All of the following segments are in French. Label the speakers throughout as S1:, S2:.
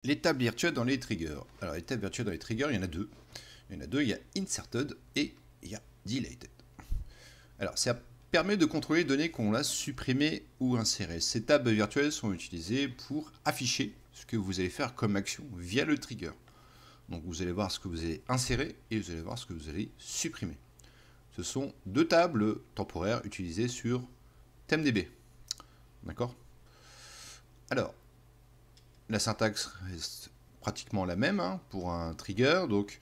S1: Les tables virtuelles dans les triggers. Alors les tables virtuelles dans les triggers, il y en a deux. Il y a inserted et il y a deleted. Alors ça permet de contrôler les données qu'on a supprimées ou insérées. Ces tables virtuelles sont utilisées pour afficher ce que vous allez faire comme action via le trigger. Donc vous allez voir ce que vous allez insérer et vous allez voir ce que vous allez supprimer. Ce sont deux tables temporaires utilisées sur TMDB. D'accord ? Alors, la syntaxe reste pratiquement la même pour un trigger, donc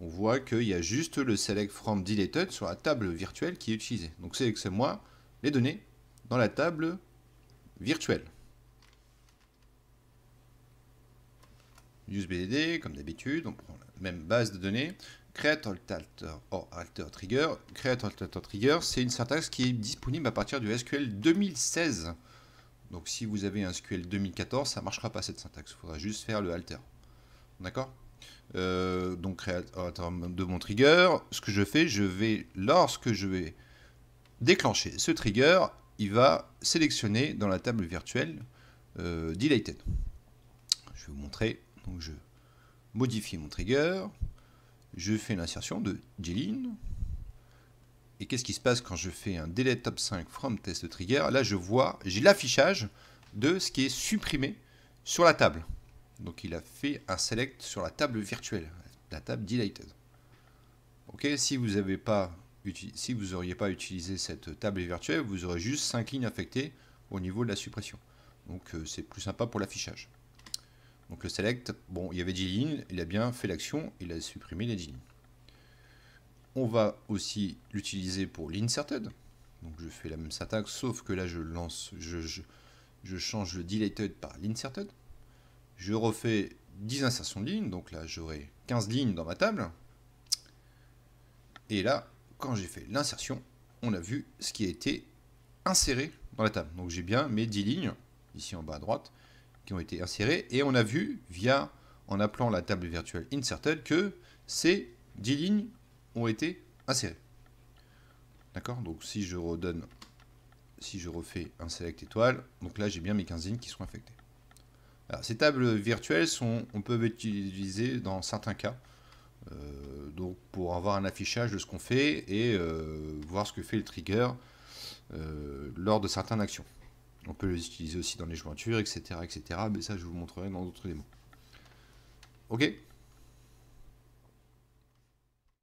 S1: on voit qu'il y a juste le select from deleted sur la table virtuelle qui est utilisée. Donc sélectionne-moi les données dans la table virtuelle. Use BDD, comme d'habitude, on prend la même base de données. Create alter trigger. Create alter trigger, c'est une syntaxe qui est disponible à partir du SQL 2016. Donc si vous avez un SQL 2014, ça ne marchera pas cette syntaxe. Il faudra juste faire le alter. D'accord ? Donc créateur de mon trigger, ce que je fais, lorsque je vais déclencher ce trigger, il va sélectionner dans la table virtuelle deleted. Je vais vous montrer. Donc je modifie mon trigger, je fais l'insertion de dlin. Et qu'est-ce qui se passe quand je fais un delete top 5 from test trigger? Là, j'ai l'affichage de ce qui est supprimé sur la table. Donc, il a fait un select sur la table virtuelle, la table deleted. Ok, si vous n'auriez pas utilisé cette table virtuelle, vous aurez juste 5 lignes affectées au niveau de la suppression. Donc, c'est plus sympa pour l'affichage. Donc, le select, bon, il y avait 10 lignes, il a bien fait l'action, il a supprimé les 10 lignes. On va aussi l'utiliser pour l'inserted. Donc je fais la même syntaxe, sauf que là je change le deleted par l'inserted. Je refais 10 insertions de lignes, donc là j'aurai 15 lignes dans ma table. Et là, quand j'ai fait l'insertion, on a vu ce qui a été inséré dans la table. Donc j'ai bien mes 10 lignes, ici en bas à droite, qui ont été insérées. Et on a vu, en appelant la table virtuelle inserted, que ces 10 lignes ont été insérés. D'accord? Donc si je refais un select étoile, donc là j'ai bien mes 15 lignes qui sont affectées. Alors, ces tables virtuelles on peut les utiliser dans certains cas, donc pour avoir un affichage de ce qu'on fait et voir ce que fait le trigger lors de certaines actions. On peut les utiliser aussi dans les jointures, etc., etc. Mais ça je vous montrerai dans d'autres démos. Ok?